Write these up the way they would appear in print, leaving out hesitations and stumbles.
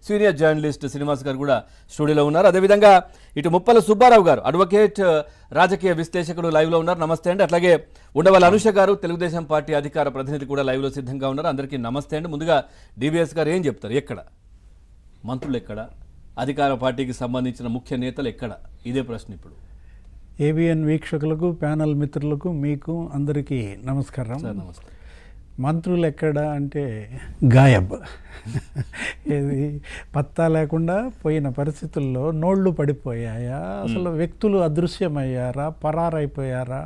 Senior journalist Srinivas గారు కూడా స్టూడియోలో ఉన్నారు. అదేవిధంగా ఇటు ముప్పల సుబ్బారావు గారు అడ్వకేట్, రాజకీయ విశ్లేషకుడు లైవ్లో ఉన్నారు. నమస్తే అండి. అట్లాగే ఉండవల్లి అనుష గారు తెలుగుదేశం పార్టీ అధికార ప్రతినిధి కూడా లైవ్లో సిద్ధంగా ఉన్నారు. అందరికీ నమస్తే అండి. ముందుగా డివిఎస్ గారు ఏం చెప్తారు? ఎక్కడ మంత్రులు, ఎక్కడ అధికార పార్టీకి సంబంధించిన ముఖ్య నేతలు ఎక్కడ? ఇదే ప్రశ్న ఇప్పుడు. ఏబిఎన్ వీక్షకులకు, ప్యానల్ మిత్రులకు, మీకు అందరికీ నమస్కారం. నమస్తే. మంత్రులు ఎక్కడ అంటే గాయబ్, ఏది పత్తా లేకుండా పోయిన పరిస్థితుల్లో నోళ్లు పడిపోయాయా, అసలు వ్యక్తులు అదృశ్యమయ్యారా, పరారైపోయారా?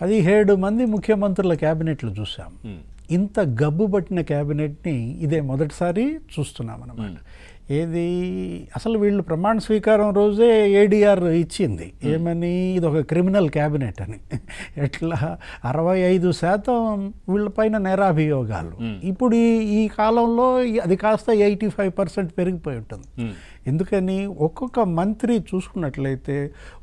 17 మంది ముఖ్యమంత్రుల క్యాబినెట్లు చూసాం. ఇంత గబ్బు పట్టిన క్యాబినెట్ని ఇదే మొదటిసారి చూస్తున్నాం అన్నమాట. ఏది అసలు వీళ్ళు ప్రమాణ స్వీకారం రోజే ఏడీఆర్ ఇచ్చింది ఏమని, ఇది ఒక క్రిమినల్ క్యాబినెట్ అని. ఎట్లా 65% వీళ్ళపైన నేరాభియోగాలు. ఇప్పుడు ఈ కాలంలో అది కాస్త 85% పెరిగిపోయి ఉంటుంది. ఎందుకని ఒక్కొక్క మంత్రి చూసుకున్నట్లయితే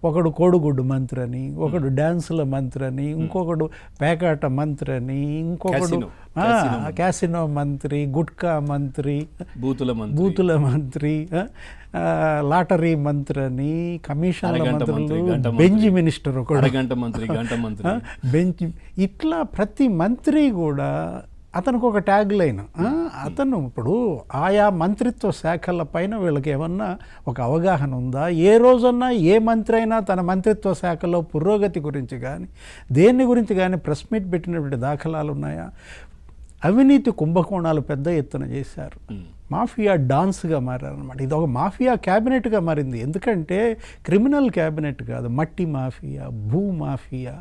ఒకడు కోడిగుడ్డు మంత్రి అని, ఒకడు డ్యాన్సుల మంత్రి అని, ఇంకొకడు పేకాట మంత్రి అని, ఇంకొకడు క్యాసినో మంత్రి, గుట్కా మంత్రి, బూతుల మంత్రి, లాటరీ మంత్రి అని, కమిషన్ల మంత్రులు, బెంచ్ మినిస్టర్ ఒకడు, బెంచ్, ఇట్లా ప్రతి మంత్రి కూడా అతనికి ఒక ట్యాగ్ లైన్. అతను ఇప్పుడు ఆయా మంత్రిత్వ శాఖల పైన వీళ్ళకి ఏమన్నా ఒక అవగాహన ఉందా? ఏ రోజన్నా ఏ మంత్రి అయినా తన మంత్రిత్వ శాఖలో పురోగతి గురించి కానీ దేని గురించి కానీ ప్రెస్ మీట్ పెట్టినటువంటి దాఖలాలు ఉన్నాయా? అవినీతి కుంభకోణాలు పెద్ద ఎత్తున చేశారు. మాఫియా డాన్స్గా మారారనమాట. ఇది ఒక మాఫియా క్యాబినెట్గా మారింది. ఎందుకంటే క్రిమినల్ క్యాబినెట్ కాదు, మట్టి మాఫియా, భూ మాఫియా,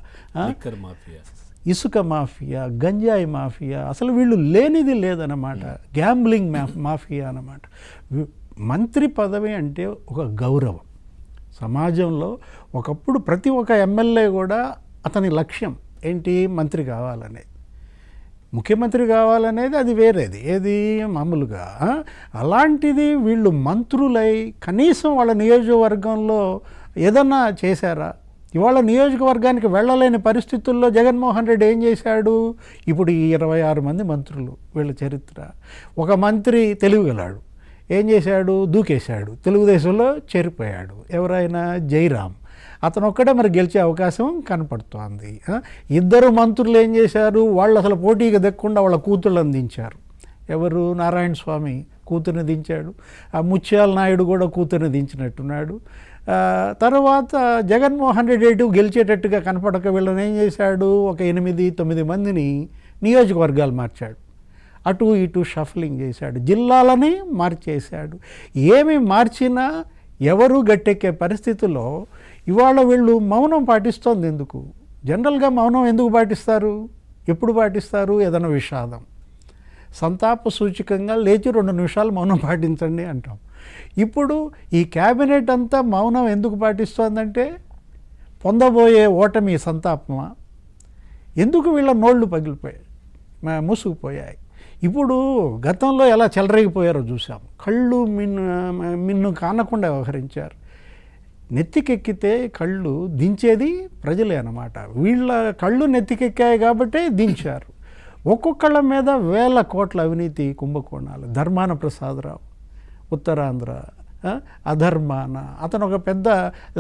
ఇసుక మాఫియా, గంజాయి మాఫియా, అసలు వీళ్ళు లేనిది లేదన్నమాట. గ్యాంబ్లింగ్ మాఫియా అన్నమాట. మంత్రి పదవి అంటే ఒక గౌరవం. సమాజంలో ఒకప్పుడు ప్రతి ఒక్క ఎమ్మెల్యే కూడా అతని లక్ష్యం ఏంటి? మంత్రి కావాలనేది, ముఖ్యమంత్రి కావాలనేది అది వేరేది, ఏది మామూలుగా. అలాంటిది వీళ్ళు మంత్రులై కనీసం వాళ్ళ నియోజకవర్గంలో ఏదన్నా చేశారా? ఇవాళ నియోజకవర్గానికి వెళ్ళలేని పరిస్థితుల్లో జగన్మోహన్ రెడ్డి ఏం చేశాడు? ఇప్పుడు ఈ 26 మంది మంత్రులు వీళ్ళ చరిత్ర. ఒక మంత్రి తెలివిగలాడు, ఏం చేశాడు? దూకేశాడు, తెలుగుదేశంలో చేరిపోయాడు. ఎవరైనా జైరాం, అతను ఒక్కడే మరి గెలిచే అవకాశం కనపడుతోంది. 2 మంత్రులు ఏం చేశారు? వాళ్ళు అసలు పోటీగా దక్కకుండా వాళ్ళ కూతుళ్ళని దించారు. ఎవరు? నారాయణ స్వామి కూతుర్ని దించాడు. ఆ ముత్యాల నాయుడు కూడా కూతుర్ని దించినట్టున్నాడు. తర్వాత జగన్మోహన్ రెడ్డి గెలిచేటట్టుగా కనపడక వీళ్ళని ఏం చేశాడు? ఒక 8-9 మందిని నియోజకవర్గాలు మార్చాడు. అటు ఇటు షఫలింగ్ చేశాడు, జిల్లాలని మార్చేశాడు. ఏమి మార్చినా ఎవరు గట్టెక్కే పరిస్థితుల్లో ఇవాళ వీళ్ళు మౌనం పాటిస్తోంది ఎందుకు? జనరల్గా మౌనం ఎందుకు పాటిస్తారు? ఎప్పుడు పాటిస్తారు? ఏదైనా విషాదం, సంతాప సూచకంగా లేచి 2 నిమిషాలు మౌనం పాటించండి అంటాం. ఇప్పుడు ఈ క్యాబినెట్ అంతా మౌనం ఎందుకు పాటిస్తోందంటే పొందబోయే ఓటమి సంతాపమా? ఎందుకు వీళ్ళ నోళ్ళు పగిలిపోయాయి, మూసుకుపోయాయి? ఇప్పుడు గతంలో ఎలా చెలరేగిపోయారో చూసాం. కళ్ళు మిన్ను కానకుండా వ్యవహరించారు. నెత్తికెక్కితే కళ్ళు దించేది ప్రజలే అన్నమాట. వీళ్ళ కళ్ళు నెత్తికెక్కాయి కాబట్టే దించారు. ఒక్కొక్కళ్ళ మీద 1000 కోట్ల అవినీతి కుంభకోణాలు. ధర్మాన ప్రసాదరావు ఉత్తరాంధ్ర, అధర్మాన, అతను ఒక పెద్ద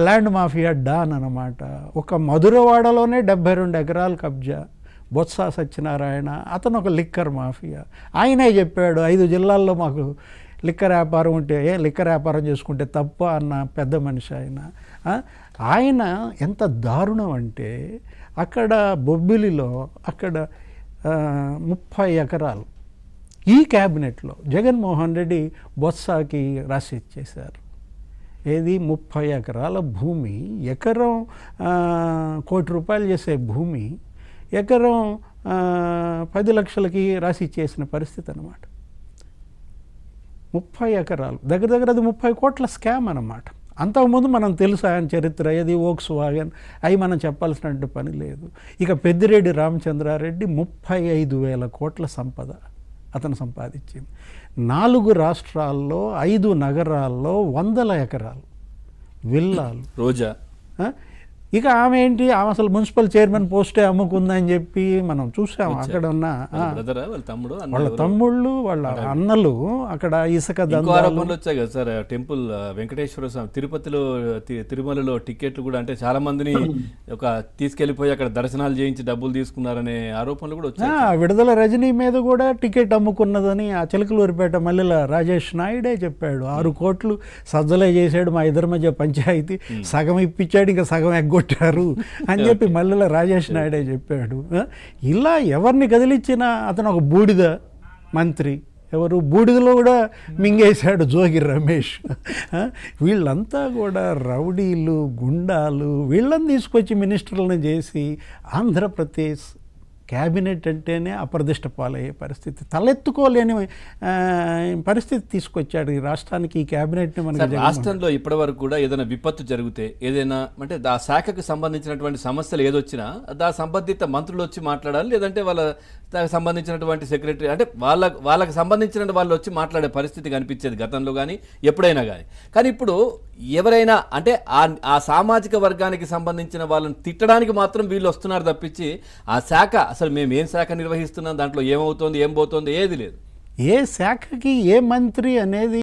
ల్యాండ్ మాఫియా డాన్ అన్నమాట. ఒక మధురవాడలోనే 72 ఎకరాలు కబ్జా. బొత్స సత్యనారాయణ, అతను ఒక లిక్కర్ మాఫియా. ఆయనే చెప్పాడు 5 జిల్లాల్లో మాకు లిక్కర్ వ్యాపారం ఉంటే లిక్కర్ వ్యాపారం చేసుకుంటే తప్ప అన్న పెద్ద మనిషి ఆయన. ఆయన ఎంత దారుణం అంటే అక్కడ బొబ్బిలిలో అక్కడ 30 ఎకరాలు ఈ క్యాబినెట్లో జగన్మోహన్ రెడ్డి బొత్సాకి రాసి ఇచ్చేశారు. ఏది? 30 ఎకరాల భూమి, ఎకరం 1 కోటి రూపాయలు చేసే భూమి ఎకరం 10 లక్షలకి రాసి ఇచ్చేసిన పరిస్థితి అన్నమాట. 30 ఎకరాలు దగ్గర దగ్గర అది 30 కోట్ల స్కామ్ అన్నమాట. అంతకుముందు మనం తెలుసు ఆయన చరిత్ర, ఏది వోక్స్ వాగన్, అవి మనం చెప్పాల్సినట్టు పని లేదు. ఇక పెద్దిరెడ్డి రామచంద్రారెడ్డి 35,000 కోట్ల సంపద అతను సంపాదించింది. 4 రాష్ట్రాల్లో 5 నగరాల్లో 100 ఎకరాలు విల్లాలు. రోజా ఇక ఆమె ఏంటి, ఆమె అసలు మున్సిపల్ చైర్మన్ పోస్టే అమ్ముకుందని చెప్పి మనం చూసాం. అక్కడ ఉన్న బ్రదర్ వాళ్ళ తమ్ముడు వాళ్ళ తమ్ముళ్ళు వాళ్ళ అన్నలు అక్కడ ఇసుక ఇంకో దందాలు. ఆరోపణలు వచ్చాయి కదా సార్, టెంపుల్ వెంకటేశ్వర స్వామి తిరుపతిలో తిరుమలలో టికెట్లు కూడా అంటే చాలా మందిని తీసుకెళ్లిపోయి అక్కడ దర్శనాలు చేయించి డబ్బులు తీసుకున్నారనే ఆరోపణలు కూడా వచ్చాయి. విడుదల రజనీ మీద కూడా టికెట్ అమ్ముకున్నదని ఆ చిలకలూరిపేట మల్లెల రాజేష్ నాయుడే చెప్పాడు. 6 కోట్లు సజ్జలే చేశాడు, మా ఇద్దరి మధ్య పంచాయతీ, సగం ఇప్పించాడు ఇంకా సగం ఎగ్గొట్టారు అని చెప్పి మల్లెల రాజేష్ నాయుడే చెప్పాడు. ఇలా ఎవరిని కదిలిచ్చినా అతను ఒక బూడిద మంత్రి. ఎవరు బూడిదలో కూడా మింగేశాడు జోగి రమేష్. వీళ్ళంతా కూడా రౌడీలు, గుండాలు, వీళ్ళని తీసుకొచ్చి మినిస్టర్లను చేసి ఆంధ్రప్రదేశ్ క్యాబినెట్ అంటేనే అప్రదిష్ట పాలయ్యే పరిస్థితి, తలెత్తుకోలేని పరిస్థితి తీసుకొచ్చాడు ఈ రాష్ట్రానికి. ఈ క్యాబినెట్ని మనకి రాష్ట్రంలో ఇప్పటి వరకు కూడా ఏదైనా విపత్తు జరిగితే, ఏదైనా అంటే ఆ శాఖకు సంబంధించినటువంటి సమస్యలు ఏదొచ్చినా సంబంధిత మంత్రులు వచ్చి మాట్లాడాలి, లేదంటే వాళ్ళ సంబంధించినటువంటి సెక్రటరీ అంటే వాళ్ళకి సంబంధించిన వాళ్ళు వచ్చి మాట్లాడే పరిస్థితి కనిపించేది గతంలో కానీ ఎప్పుడైనా కానీ ఇప్పుడు ఎవరైనా అంటే ఆ సామాజిక వర్గానికి సంబంధించిన వాళ్ళని తిట్టడానికి మాత్రం వీళ్ళు వస్తున్నారు తప్పించి ఆ శాఖ అసలు మేము ఏం శాఖ నిర్వహిస్తున్నాం, దాంట్లో ఏమవుతోంది, ఏం పోతోంది ఏది లేదు. ఏ శాఖకి ఏ మంత్రి అనేది